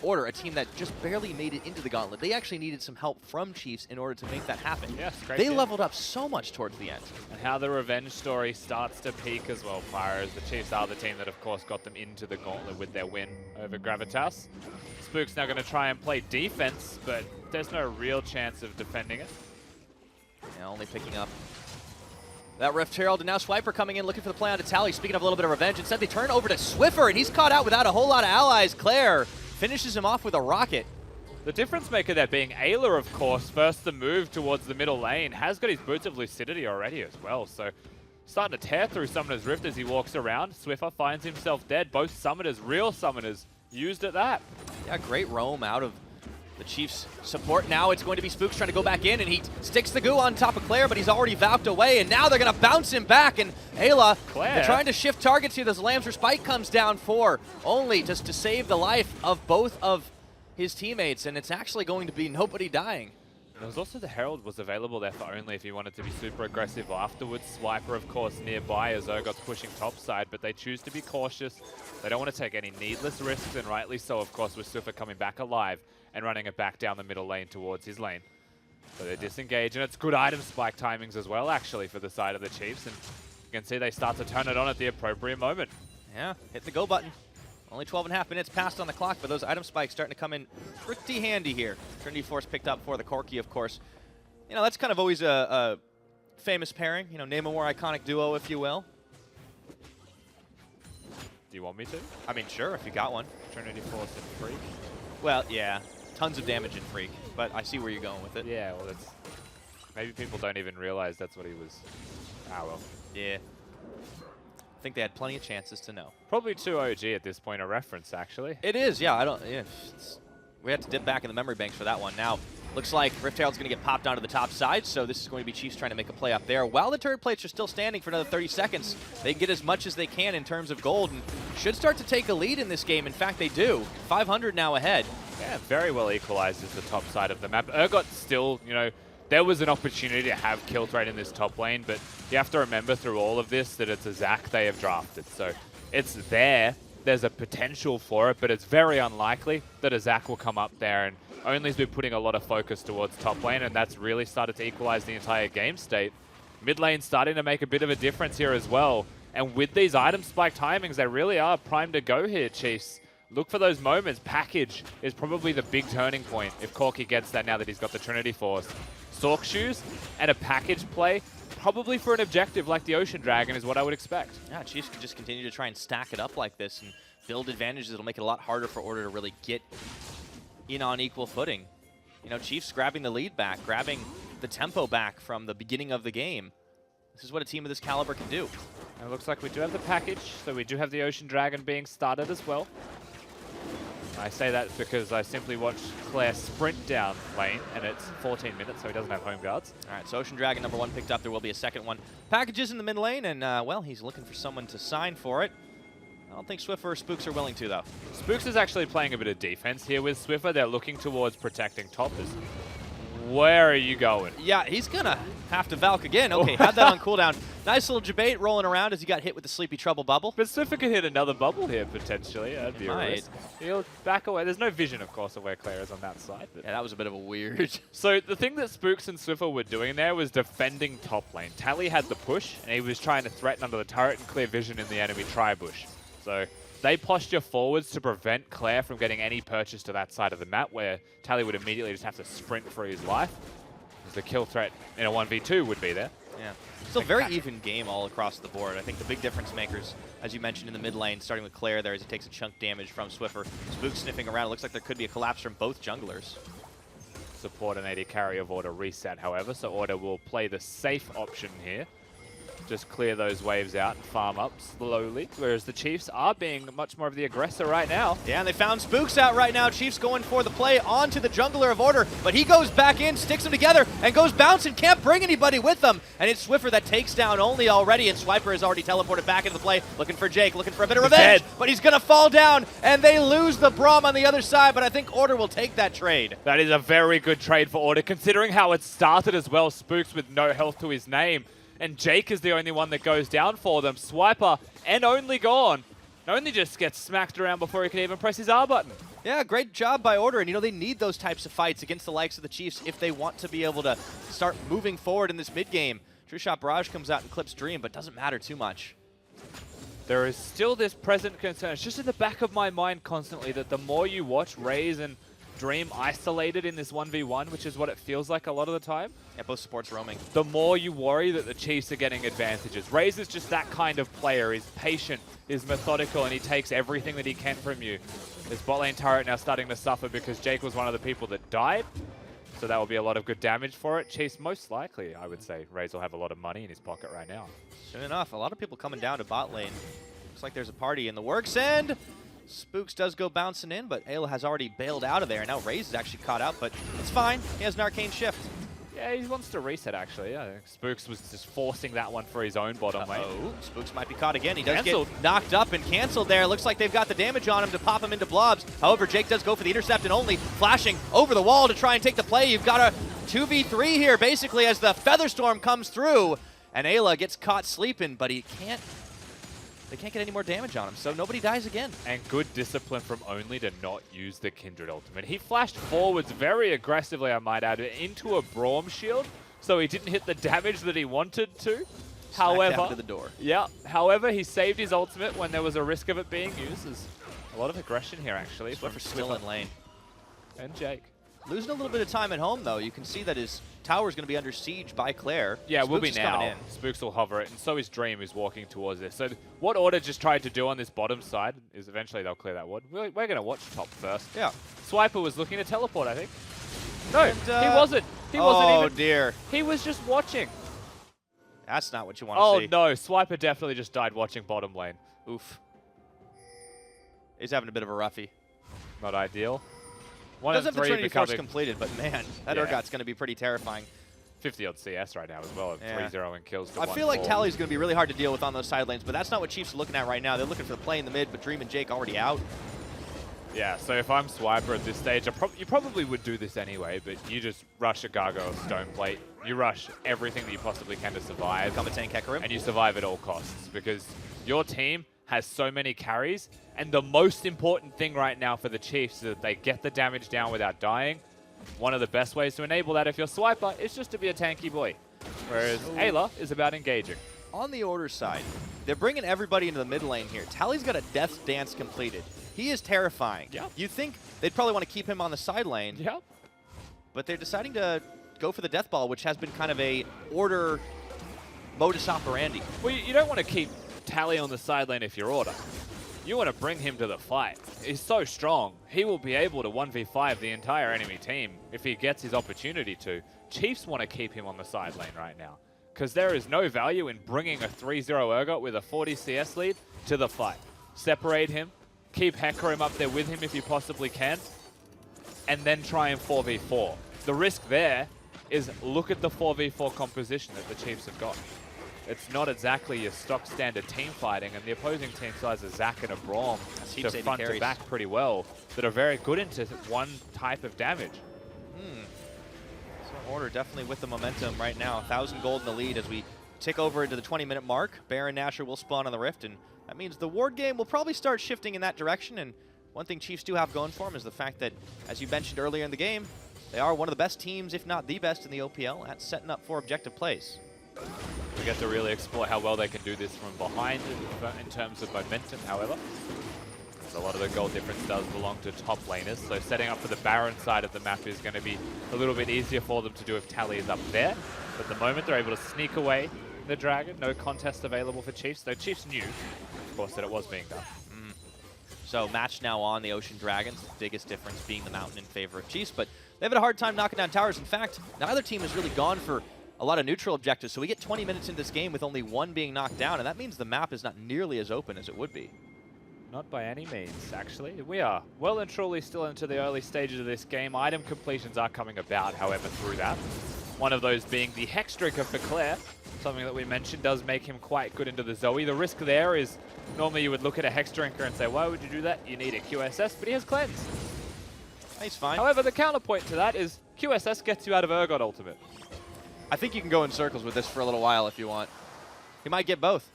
Order, a team that just barely made it into the Gauntlet. They actually needed some help from Chiefs in order to make that happen. Yes, great they game. leveled up so much towards the end. And how the revenge story starts to peak as well, Pyro, as the Chiefs are the team that, of course, got them into the Gauntlet with their win over Gravitas. Spook's now going to try and play defense, but there's no real chance of defending it. Yeah, only picking up that Rift Herald, and now Swiper coming in looking for the play on to Tally. Speaking of a little bit of revenge, instead they turn over to Swiffer, and he's caught out without a whole lot of allies. Claire finishes him off with a rocket. The difference maker there being Ayla, of course, first to move towards the middle lane, has got his Boots of Lucidity already as well, so starting to tear through Summoner's Rift as he walks around. Swiffer finds himself dead. Both Summoners, real Summoners, used at that. Yeah, great roam out of the Chiefs' support. Now it's going to be Spooks trying to go back in, and he sticks the goo on top of Claire, but he's already valked away, and now they're going to bounce him back, and Ayla, they're trying to shift targets here. This Lamb's Respite comes down for only just to save the life of both of his teammates, and it's actually going to be nobody dying. There was also the Herald was available there for only if you wanted to be super aggressive afterwards. Swiper, of course, nearby as Urgot's pushing topside, but they choose to be cautious. They don't want to take any needless risks, and rightly so, of course, with Swiffer coming back alive and running it back down the middle lane towards his lane. So they disengage, and it's good item spike timings as well, actually, for the side of the Chiefs. And you can see they start to turn it on at the appropriate moment. Yeah, hit the go button. Only 12.5 minutes passed on the clock, but those item spikes starting to come in pretty handy here. Trinity Force picked up for the Corki, of course. You know, that's kind of always a famous pairing. You know, name a more iconic duo, if you will. Do you want me to? I mean, sure, if you got one. Trinity Force and Freak? Well, yeah. Tons of damage in Freak, but I see where you're going with it. Yeah, well, that's... Maybe people don't even realize that's what he was. Ah, well. Yeah. I think they had plenty of chances to know. Probably too OG at this point, a reference, actually. It is, yeah. We had to dip back in the memory banks for that one. Now, looks like Rift Herald's going to get popped onto the top side, so this is going to be Chiefs trying to make a play up there. While the turret plates are still standing for another 30 seconds, they can get as much as they can in terms of gold and should start to take a lead in this game. In fact, they do. 500 now ahead. Yeah, very well equalized is the top side of the map. Urgot still, you know, there was an opportunity to have kill threat in this top lane, but you have to remember through all of this that it's a Zac they have drafted. So it's there, there's a potential for it, but it's very unlikely that a Zac will come up there, and Only's been putting a lot of focus towards top lane, and that's really started to equalize the entire game state. Mid lane starting to make a bit of a difference here as well, and with these item spike timings, they really are primed to go here, Chiefs. Look for those moments. Package is probably the big turning point if Corki gets that now that he's got the Trinity Force. Sork Shoes and a package play, probably for an objective like the Ocean Dragon, is what I would expect. Yeah, Chiefs can just continue to try and stack it up like this and build advantages that'll make it a lot harder for Order to really get in on equal footing. You know, Chiefs grabbing the lead back, grabbing the tempo back from the beginning of the game. This is what a team of this caliber can do. And it looks like we do have the package, so we do have the Ocean Dragon being started as well. I say that because I simply watched Claire sprint down lane, and it's 14 minutes, so he doesn't have home guards. All right, so Ocean Dragon #1 picked up. There will be a second one. Packages in the mid lane, and, well, he's looking for someone to sign for it. I don't think Swiffer or Spooks are willing to, though. Spooks is actually playing a bit of defense here with Swiffer. They're looking towards protecting toppers. Where are you going? Yeah, he's going to have to Valk again. Okay, had that on cooldown. Nice little debate rolling around as he got hit with the Sleepy Trouble bubble. But Swiffer could hit another bubble here, potentially. That'd be a risk. He'll back away. There's no vision, of course, of where Claire is on that side. Yeah, that was a bit of a weird... So the thing that Spooks and Swiffer were doing there was defending top lane. Tally had the push, and he was trying to threaten under the turret and clear vision in the enemy tri-bush. So they posture forwards to prevent Claire from getting any purchase to that side of the map, where Tally would immediately just have to sprint for his life. As the kill threat in a 1v2 would be there. Yeah. Still very even game all across the board. I think the big difference makers, as you mentioned in the mid lane, starting with Claire there as he takes a chunk damage from Swiffer. Spook sniffing around. It looks like there could be a collapse from both junglers. Support and AD carry of Order reset, however, so Order will play the safe option here. Just clear those waves out and farm up slowly, whereas the Chiefs are being much more of the aggressor right now. Yeah, and they found Spooks out right now. Chiefs going for the play onto the jungler of Order, but he goes back in, sticks them together, and goes bouncing, can't bring anybody with them. And it's Swiffer that takes down Only already, and Swiper has already teleported back into the play, looking for Jake, looking for a bit of revenge, but he's gonna fall down, and they lose the Braum on the other side, but I think Order will take that trade. That is a very good trade for Order, considering how it started as well. Spooks with no health to his name. And Jake is the only one that goes down for them. Swiper and Only gone. Only just gets smacked around before he can even press his R button. Yeah, great job by Order, and you know, they need those types of fights against the likes of the Chiefs if they want to be able to start moving forward in this mid-game. True Shot Barrage comes out and clips Dream, but doesn't matter too much. There is still this present concern. It's just in the back of my mind constantly that the more you watch Raze and Dream isolated in this 1v1, which is what it feels like a lot of the time. Yeah, both supports roaming. The more you worry that the Chiefs are getting advantages. Raze is just that kind of player. He's patient, he's methodical, and he takes everything that he can from you. This bot lane turret now starting to suffer because Jake was one of the people that died. So that will be a lot of good damage for it. Chiefs, most likely, I would say, Raze will have a lot of money in his pocket right now. Soon enough, a lot of people coming down to bot lane. Looks like there's a party in the works, and Spooks does go bouncing in, but Ayla has already bailed out of there. Now Raze is actually caught out, but it's fine. He has an arcane shift. Yeah, he wants to reset, actually. Yeah, Spooks was just forcing that one for his own bottom lane. Spooks might be caught again. He does get knocked up and canceled there. Looks like they've got the damage on him to pop him into blobs. However, Jake does go for the intercept and Only flashing over the wall to try and take the play. You've got a 2v3 here, basically, as the Featherstorm comes through. And Ayla gets caught sleeping, but he can't. They can't get any more damage on him, so nobody dies again. And good discipline from Only to not use the Kindred ultimate. He flashed forwards very aggressively, I might add, into a Braum shield, so he didn't hit the damage that he wanted to. However, to the door. Yeah, however, he saved his ultimate when there was a risk of it being used. There's a lot of aggression here, actually. Swiffer still in lane. And Jake. Losing a little bit of time at home, though. You can see that his tower is going to be under siege by Claire. Yeah, it will Spooks be is coming now. in. Spooks will hover it, and so is Dream, who's walking towards this. So what Order just tried to do on this bottom side is eventually they'll clear that ward. We're going to watch top first. Yeah. Swiper was looking to teleport, I think. No, And, he wasn't. He wasn't even. Oh, dear. He was just watching. That's not what you want to see. Oh, no. Swiper definitely just died watching bottom lane. Oof. He's having a bit of a roughie. Not ideal. Doesn't have the Trinity Force completed, but man, that Yeah. Urgot's going to be pretty terrifying. 50-odd CS right now as well, Yeah. 3-0 in kills to I feel like 1-4. Tally's going to be really hard to deal with on those side lanes, but that's not what Chiefs are looking at right now. They're looking for the play in the mid, but Dream and Jake already out. Yeah, so if I'm Swiper at this stage, you probably would do this anyway, but you just rush a Gargoyle Stone Plate. You rush everything that you possibly can to survive. Become a tank Hecarim. And you survive at all costs, because your team has so many carries, and the most important thing right now for the Chiefs is that they get the damage down without dying. One of the best ways to enable that if you're Swiper is just to be a tanky boy, whereas Ayla is about engaging. On the order side, they're bringing everybody into the mid lane here. Tally's got a death dance completed. He is terrifying. Yep. You think they'd probably want to keep him on the side lane, Yep. but they're deciding to go for the death ball, which has been kind of a order modus operandi. Well, you don't want to keep Tally on the side lane if you're Order. You want to bring him to the fight. He's so strong. He will be able to 1v5 the entire enemy team if he gets his opportunity to. Chiefs want to keep him on the side lane right now because there is no value in bringing a 3-0 Urgot with a 40 CS lead to the fight. Separate him, keep Hecarim up there with him if you possibly can, and then try and 4v4. The risk there is look at the 4v4 composition that the Chiefs have got. It's not exactly your stock standard team fighting, and the opposing team size is Zac and a Braum to front to back pretty well that are very good into one type of damage. So Order definitely with the momentum right now. 1,000 gold in the lead as we tick over into the 20-minute mark. Baron Nashor will spawn on the Rift, and that means the ward game will probably start shifting in that direction. And one thing Chiefs do have going for them is the fact that, as you mentioned earlier in the game, they are one of the best teams, if not the best in the OPL, at setting up for objective plays. We get to really explore how well they can do this from behind in terms of momentum, however. A lot of the goal difference does belong to top laners, so setting up for the Baron side of the map is going to be a little bit easier for them to do if Tally is up there. But at the moment, they're able to sneak away the Dragon. No contest available for Chiefs, though Chiefs knew, of course, that it was being done. So match now on the Ocean Dragons, the biggest difference being the Mountain in favor of Chiefs, but they've had a hard time knocking down towers. In fact, neither team has really gone for a lot of neutral objectives, so we get 20 minutes into this game with only one being knocked down, and that means the map is not nearly as open as it would be. Not by any means, actually. We are well and truly still into the early stages of this game. Item completions are coming about, however, through that. One of those being the Hex Drinker for Claire. Something that we mentioned does make him quite good into the Zoe. The risk there is normally you would look at a Hex Drinker and say, why would you do that? You need a QSS, but he has Cleanse. He's fine. However, the counterpoint to that is QSS gets you out of Urgot Ultimate. I think you can go in circles with this for a little while if you want. He might get both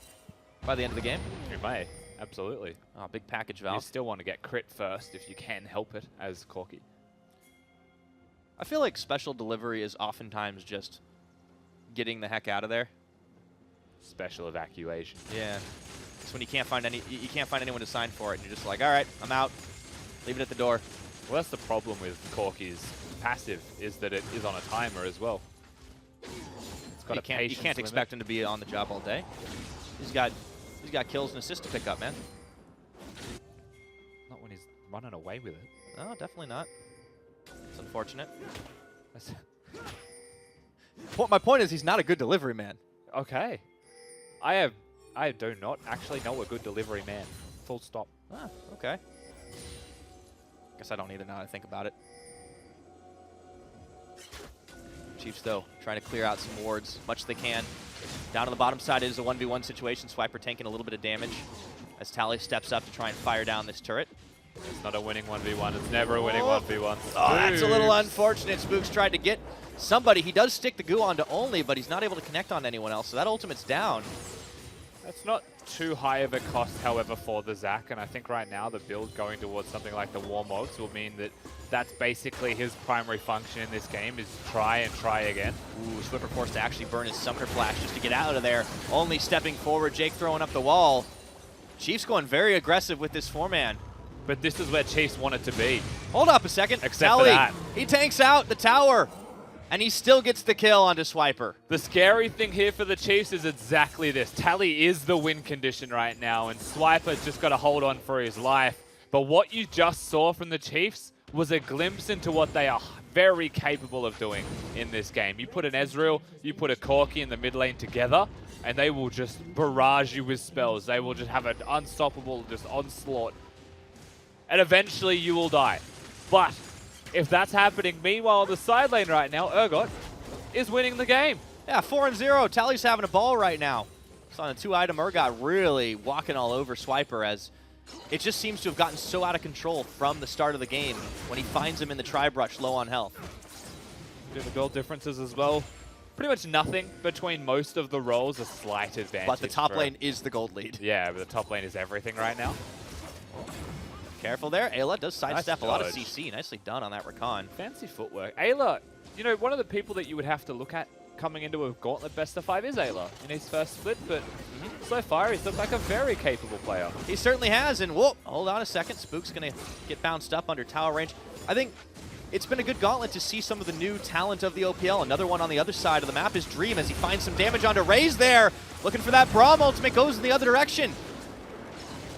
by the end of the game. You may, absolutely. Oh, big package, You Val. still want to get crit first if you can help it as Corki. I feel like special delivery is oftentimes just getting the heck out of there. Special evacuation. Yeah. It's when you can't find anyone to sign for it, and you're just like, all right, I'm out. Leave it at the door. Well, that's the problem with Corki's passive, is that it is on a timer as well. It's got You can't expect him to be on the job all day. He's got kills and assists to pick up, man. Not when he's running away with it. No, definitely not. It's unfortunate. My point is he's not a good delivery man. Okay. I do not actually know a good delivery man. Full stop. Ah, okay. Guess I don't either now that I think about it. Chiefs, though, trying to clear out some wards, much as they can. Down on the bottom side is a 1v1 situation. Swiper taking a little bit of damage as Tally steps up to try and fire down this turret. It's not a winning 1v1. It's never a winning 1v1. Oh, that's a little Spooks. unfortunate. Spooks tried to get somebody. He does stick the goo onto only, but he's not able to connect on anyone else, so that ultimate's down. That's not too high of a cost, however, for the Zac, and I think right now the build going towards something like the Warmogs will mean that that's basically his primary function in this game, is try and try again. Ooh, Swiffer forced to actually burn his Summoner Flash just to get out of there. Only stepping forward, Jake throwing up the wall. Chiefs going very aggressive with this 4-man. But this is where Chiefs want it to be. Hold up a second. Except Tally, for that. he tanks out the tower, and he still gets the kill onto Swiper. The scary thing here for the Chiefs is exactly this. Tally is the win condition right now, and Swiper's just got to hold on for his life. But what you just saw from the Chiefs was a glimpse into what they are very capable of doing in this game. You put an Ezreal, you put a Corki in the mid lane together, and they will just barrage you with spells. They will just have an unstoppable just onslaught. And eventually you will die. But if that's happening, meanwhile on the side lane right now, Urgot is winning the game. Yeah, 4-0. Tally's having a ball right now. It's on a 2-item. Urgot really walking all over Swiper as it just seems to have gotten so out of control from the start of the game when he finds him in the tri-brush low on health. Do the goal differences as well. pretty much nothing between most of the roles, a slight advantage. But the top for- lane is the gold lead. Yeah, but the top lane is everything right now. Careful there. Ayla does sidestep a lot of dodge. CC. Nicely done on that recon. Fancy footwork. Ayla, you know, one of the people that you would have to look at coming into a Gauntlet best of 5 is Ayla in his first split, but so far he's looked like a very capable player. He certainly has, and whoa, hold on a second. Spook's going to get bounced up under tower range. I think it's been a good Gauntlet to see some of the new talent of the OPL. Another one on the other side of the map is Dream as he finds some damage onto Raze there. Looking for that Braum ultimate, goes in the other direction.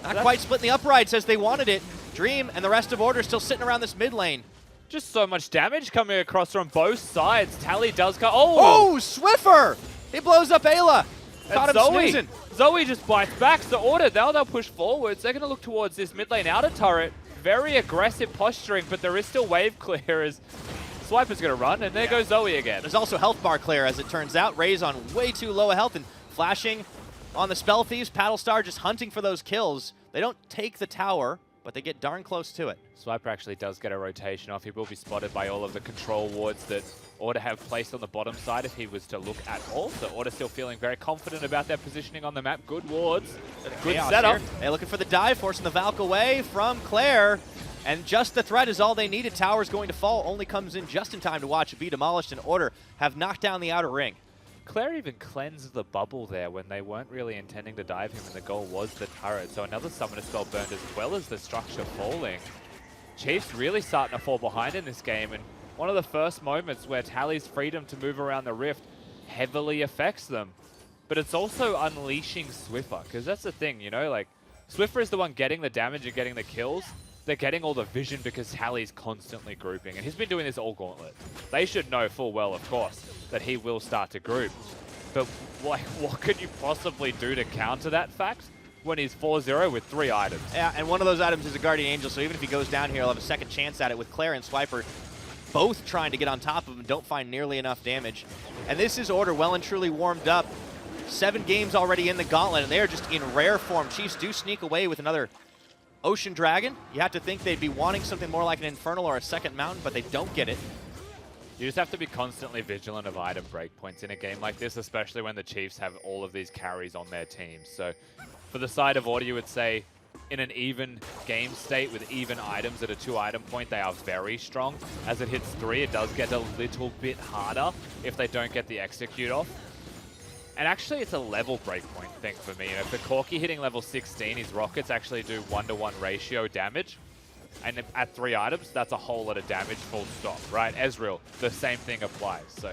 Not quite splitting the uprights as they wanted it. Dream and the rest of Order still sitting around this mid lane. Just so much damage coming across from both sides. Tally does go. Oh! Oh, Swiffer! He blows up Ayla. Caught him snoozing. Zoe just bites back. So Order, now they'll push forwards. They're going to look towards this mid lane outer turret. Very aggressive posturing, but there is still wave clear as Swiper's going to run, and there goes Zoe again. There's also health bar clear as it turns out. Raze on way too low a health and flashing on the Spell Thieves. Paddlestar just hunting for those kills. They don't take the tower, but they get darn close to it. Swiper actually does get a rotation off. He will be spotted by all of the control wards that Order have placed on the bottom side if he was to look at all. So Order still feeling very confident about their positioning on the map. Good wards, good Chaos setup. here. They're looking for the dive, forcing the Valk away from Claire. And just the threat is all they needed. Tower's going to fall. Only comes in just in time to watch it be demolished, and Order have knocked down the outer ring. Claire even cleansed the bubble there when they weren't really intending to dive him, and the goal was the turret. So another summoner spell burned as well as the structure falling. Chiefs really starting to fall behind in this game, and one of the first moments where Tally's freedom to move around the rift heavily affects them. But it's also unleashing Swiffer, because that's the thing, you know, like, Swiffer is the one getting the damage and getting the kills. They're getting all the vision because Tally's constantly grouping, and he's been doing this all Gauntlet. They should know full well, of course, that he will start to group. But like, what could you possibly do to counter that fact when he's 4-0 with 3 items? Yeah, and one of those items is a Guardian Angel, so even if he goes down here, he'll have a second chance at it with Claire and Swiper both trying to get on top of him, don't find nearly enough damage. And this is Order well and truly warmed up. 7 games already in the Gauntlet, and they are just in rare form. Chiefs do sneak away with another Ocean Dragon. You have to think they'd be wanting something more like an Infernal or a second Mountain, but they don't get it. You just have to be constantly vigilant of item breakpoints in a game like this, especially when the Chiefs have all of these carries on their teams. So for the side of Order, you would say in an even game state with even items at a 2-item point, they are very strong. As it hits 3, it does get a little bit harder if they don't get the execute off. And actually, it's a level breakpoint thing for me. You know, for Corki hitting level 16, his rockets actually do 1-to-1 ratio damage. And at 3 items, that's a whole lot of damage full stop, right? Ezreal, the same thing applies. So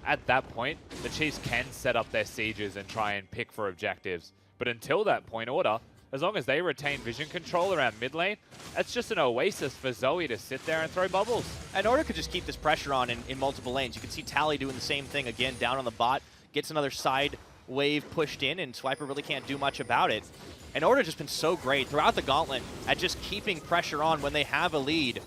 at that point, the Chiefs can set up their sieges and try and pick for objectives. But until that point, Order, as long as they retain vision control around mid lane, that's just an oasis for Zoe to sit there and throw bubbles. And Order could just keep this pressure on in multiple lanes. You can see Tally doing the same thing again down on the bot. Gets another side wave pushed in, and Swiper really can't do much about it. And Order just been so great throughout the Gauntlet at just keeping pressure on when they have a lead.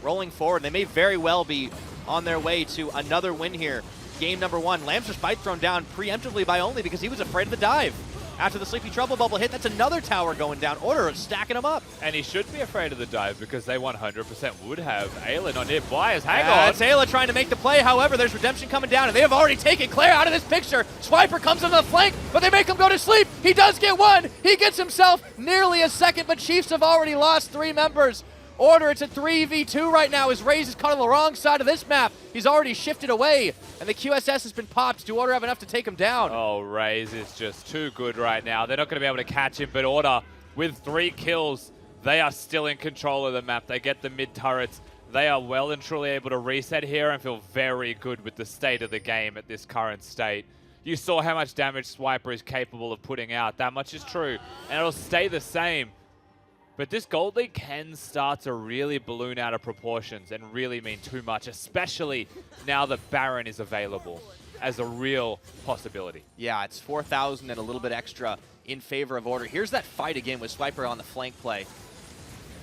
Rolling forward, they may very well be on their way to another win here. Game number 1. Lamb's Spite thrown down preemptively by Only because he was afraid of the dive. After the Sleepy Trouble bubble hit, that's another tower going down. Order is stacking them up. And he should be afraid of the dive because they 100% would have. Ayla not nearby as hang on. That's Ayla trying to make the play. However, there's Redemption coming down, and they have already taken Claire out of this picture. Swiper comes on the flank, but they make him go to sleep. He does get one. He gets himself nearly a second, but Chiefs have already lost 3 members. Order, it's a 3v2 right now as Raze is caught on the wrong side of this map. He's already shifted away, and the QSS has been popped. Do Order have enough to take him down? Oh, Raze is just too good right now. They're not going to be able to catch him, but Order, with 3 kills, they are still in control of the map. They get the mid turrets. They are well and truly able to reset here and feel very good with the state of the game at this current state. You saw how much damage Swiper is capable of putting out. That much is true, and it'll stay the same. But this Gold League can start to really balloon out of proportions and really mean too much, especially now that Baron is available as a real possibility. Yeah, it's 4,000 and a little bit extra in favor of Order. Here's that fight again with Swiper on the flank play.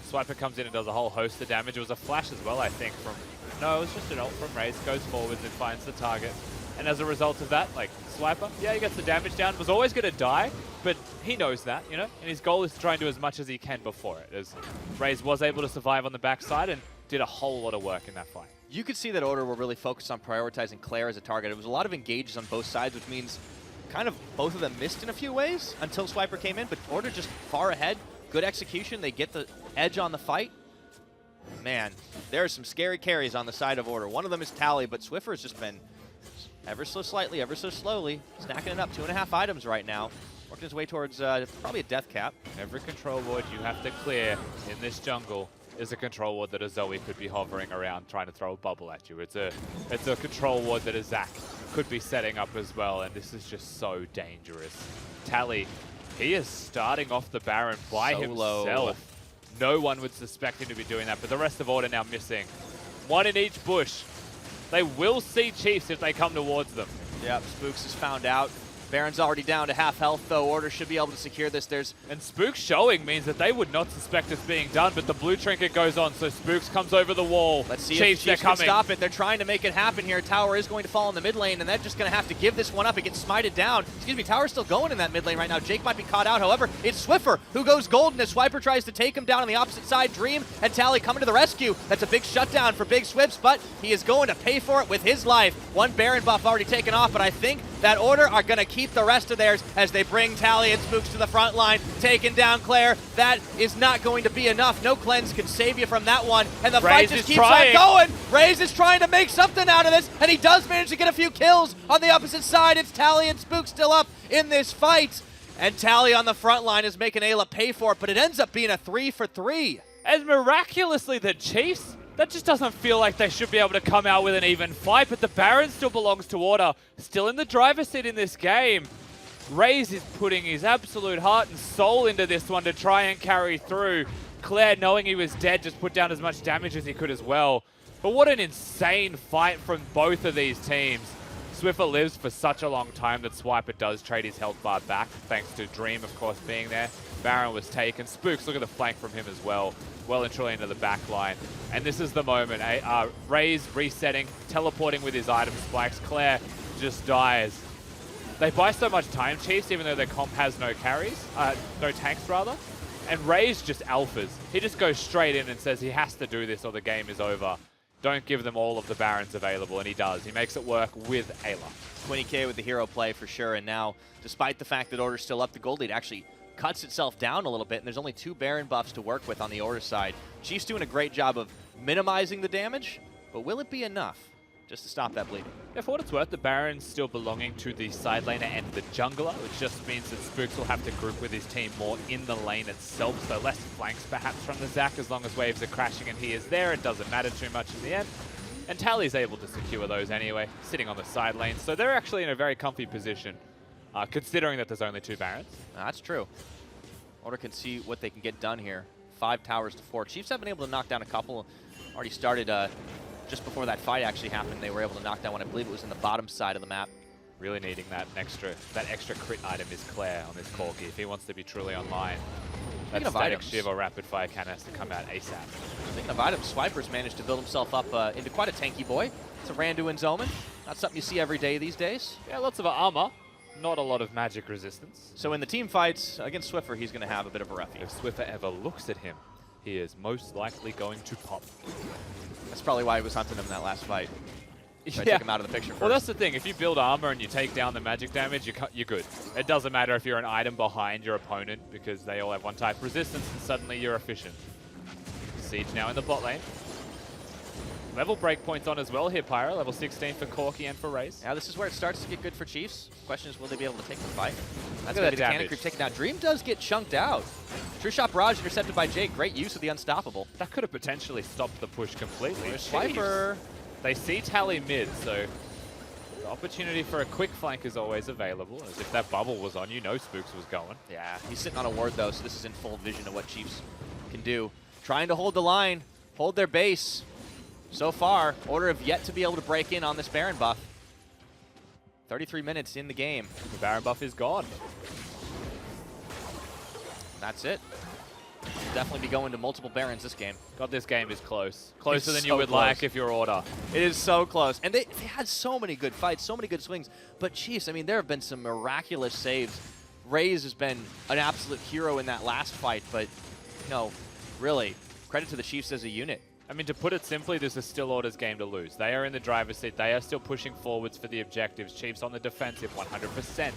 Swiper comes in and does a whole host of damage. It was a flash as well, I think, from... No, it was just an ult from Raze, goes forwards and finds the target. And as a result of that, like, Swiper, yeah, he gets the damage down. Was always going to die, but he knows that, you know? And his goal is to try and do as much as he can before it, as Raze was able to survive on the backside and did a whole lot of work in that fight. you could see that Order were really focused on prioritizing Claire as a target. It was a lot of engages on both sides, which means kind of both of them missed in a few ways until Swiper came in, but Order just far ahead. Good execution. They get the edge on the fight. Man, there are some scary carries on the side of Order. One of them is Tally, but Swiffer has just been ever so slightly, ever so slowly, stacking it up. 2.5 items right now. Working his way towards probably a death cap. Every control ward you have to clear in this jungle is a control ward that a Zoe could be hovering around trying to throw a bubble at you. It's a control ward that a Zac could be setting up as well, and this is just so dangerous. Tally, he is starting off the Baron by himself. No one would suspect him to be doing that, but the rest of Order now missing. One in each bush. They will see Chiefs if they come towards them. Yep, Spooks is found out. Baron's already down to half health, though. Order should be able to secure this. And Spooks showing means that they would not suspect it's being done, but the blue trinket goes on, so Spooks comes over the wall. Let's see Chiefs, if Chiefs can stop it. They're trying to make it happen here. Tower is going to fall in the mid lane, and they're just going to have to give this one up. It gets smited down. Excuse me, Tower's still going in that mid lane right now. Jake might be caught out. However, it's Swiffer who goes golden as Swiper tries to take him down on the opposite side. Dream and Tally coming to the rescue. That's a big shutdown for Big Swips, but he is going to pay for it with his life. One Baron buff already taken off, but I think that Order are going to keep the rest of theirs as they bring Tally and Spooks to the front line, taking down Claire. That is not going to be enough. No cleanse can save you from that one, and the fight just keeps on going. Raze is trying to make something out of this, and he does manage to get a few kills on the opposite side. It's Tally and Spooks still up in this fight, and Tally on the front line is making Ayla pay for it, but it ends up being a 3-for-3. As miraculously, the Chiefs, that just doesn't feel like they should be able to come out with an even fight, but the Baron still belongs to Order, still in the driver's seat in this game. Raze is putting his absolute heart and soul into this one to try and carry through. Claire, knowing he was dead, just put down as much damage as he could as well. But what an insane fight from both of these teams. Swiffer lives for such a long time that Swiper does trade his health bar back, thanks to Dream, of course, being there. Baron was taken. Spooks, look at the flank from him as well. Well and truly into the back line. And this is the moment. Raze resetting, teleporting with his item spikes. Claire just dies. They buy so much time, Chiefs, even though their comp has no carries, no tanks rather. And Raze just alphas. He just goes straight in and says he has to do this or the game is over. Don't give them all of the Barons available, and he does. He makes it work with Ayla. 20k with the hero play for sure, and now, despite the fact that Order's still up, the gold lead actually cuts itself down a little bit, and there's only 2 Baron buffs to work with on the Order side. Chiefs doing a great job of minimizing the damage, but will it be enough just to stop that bleeding? Yeah, for what it's worth, the Baron's still belonging to the side laner and the jungler, which just means that Spooks will have to group with his team more in the lane itself, so less flanks perhaps from the Zac. As long as waves are crashing and he is there, it doesn't matter too much in the end. And Tally's able to secure those anyway, sitting on the side lane, so they're actually in a very comfy position, considering that there's only 2 Barons. That's true. Order can see what they can get done here. 5 towers to 4. Chiefs have been able to knock down a couple. Already started just before that fight actually happened. They were able to knock down one. I believe it was in the bottom side of the map. Really needing that extra crit item is Claire on this Corki if he wants to be truly online. That static Shiva rapid fire cannon has to come out ASAP. Speaking of items, Swiper's managed to build himself up into quite a tanky boy. It's a Randuin's Omen. Not something you see every day these days. Yeah, lots of armor. Not a lot of magic resistance. So in the team fights against Swiffer, he's going to have a bit of a roughie. If Swiffer ever looks at him, he is most likely going to pop. That's probably why he was hunting him in that last fight. So I took him out of the picture first. Well, that's the thing. If you build armor and you take down the magic damage, you're good. It doesn't matter if you're an item behind your opponent because they all have one type resistance and suddenly you're efficient. Siege now in the bot lane. Level breakpoints on as well here, Pyro. Level 16 for Corki and for Raze. Yeah, this is where it starts to get good for Chiefs. Question is, will they be able to take the fight? That's Look at the that cannon damage. creep taken down. Dream does get chunked out. True Shot Barrage intercepted by Jake. Great use of the Unstoppable. That could have potentially stopped the push completely. Swiper. They see Tally mid, so the opportunity for a quick flank is always available. As if that bubble was on, you know Spooks was going. Yeah, he's sitting on a ward though, so this is in full vision of what Chiefs can do. Trying to hold the line, hold their base. So far, Order have yet to be able to break in on this Baron buff. 33 minutes in the game. The Baron buff is gone. That's it. Definitely be going to multiple Barons this game. God, this game is close. Closer It's than so you would close. like if you're Order. It is so close. And they had so many good fights, so many good swings. But Chiefs, I mean, there have been some miraculous saves. Raze has been an absolute hero in that last fight. But, you know, really, credit to the Chiefs as a unit. I mean, to put it simply, this is still Order's game to lose. They are in the driver's seat. They are still pushing forwards for the objectives. Chiefs on the defensive 100%.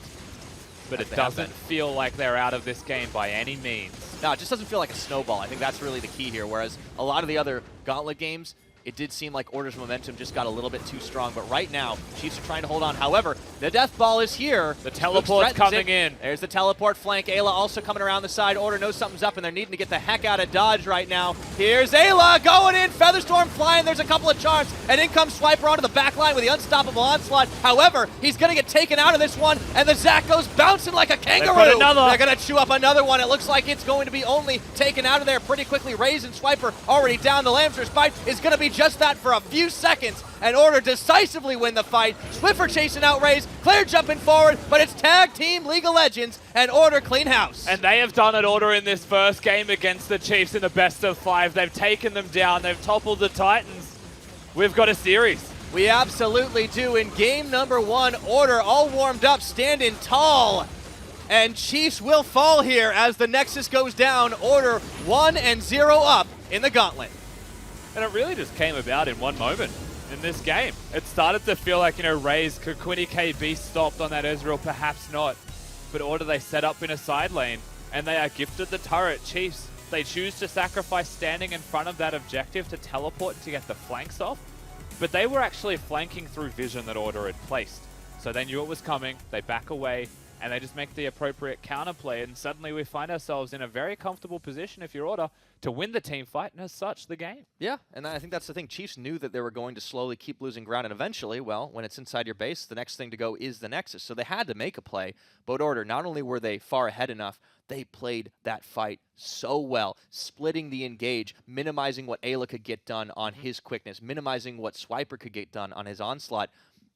But it doesn't feel like they're out of this game by any means. No, it just doesn't feel like a snowball. I think that's really the key here. Whereas a lot of the other Gauntlet games, it did seem like Order's momentum just got a little bit too strong. But right now, Chiefs are trying to hold on. However, the death ball is here. The teleport's coming in. There's the teleport flank. Ayla also coming around the side. Order knows something's up, and they're needing to get the heck out of dodge right now. Here's Ayla going in. Featherstorm flying. There's a couple of charms. And in comes Swiper onto the back line with the unstoppable onslaught. However, he's going to get taken out of this one, and the Zac goes bouncing like a kangaroo. They're going to chew up another one. It looks like it's going to be only taken out of there pretty quickly. Raze and Swiper already down. The Lamster's fight is going to be just that for a few seconds, and Order decisively win the fight. Swiffer chasing out Raze, Claire jumping forward, but it's tag team League of Legends, and Order clean house. And they have done it, Order, in this first game against the Chiefs in the best of 5. They've taken them down. They've toppled the Titans. We've got a series. We absolutely do. In game number 1, Order all warmed up, standing tall. And Chiefs will fall here as the Nexus goes down. Order 1-0 up in the Gauntlet. And it really just came about in one moment in this game. It started to feel like, Raze, could Quinny KB stopped on that Ezreal? Perhaps not. But Order, they set up in a side lane, and they are gifted the turret. Chiefs, they choose to sacrifice standing in front of that objective to teleport to get the flanks off. But they were actually flanking through vision that Order had placed. So they knew it was coming, they back away, and they just make the appropriate counterplay, and suddenly we find ourselves in a very comfortable position, if you're Order, to win the team fight, and as such, the game. Yeah, and I think that's the thing. Chiefs knew that they were going to slowly keep losing ground, and eventually, well, when it's inside your base, the next thing to go is the Nexus. So they had to make a play, but Order, not only were they far ahead enough, they played that fight so well, splitting the engage, minimizing what Ayla could get done on his quickness, minimizing what Swiper could get done on his onslaught.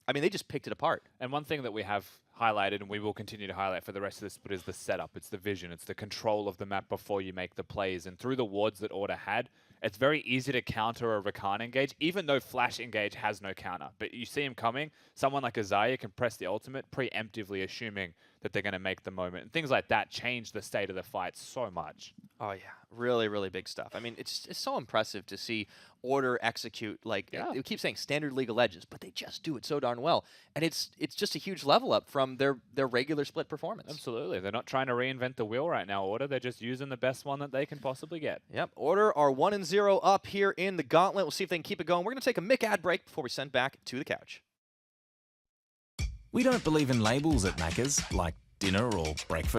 I mean, they just picked it apart. And one thing that we have highlighted, and we will continue to highlight for the rest of this, but is the setup. It's the vision. It's the control of the map before you make the plays. And through the wards that Order had, it's very easy to counter a Rakan engage, even though Flash engage has no counter. But you see him coming, someone like Azaya can press the ultimate, preemptively assuming that they're going to make the moment. And things like that change the state of the fight so much. Oh, yeah. Really, really big stuff. I mean, it's so impressive to see Order execute, like, it keeps saying standard League of Legends, but they just do it so darn well. And it's just a huge level up from their regular split performance. Absolutely. They're not trying to reinvent the wheel right now, Order. They're just using the best one that they can possibly get. Yep. Order are 1-0 up here in the Gauntlet. We'll see if they can keep it going. We're going to take a mic ad break before we send back to the couch. We don't believe in labels at Macca's, like dinner or breakfast.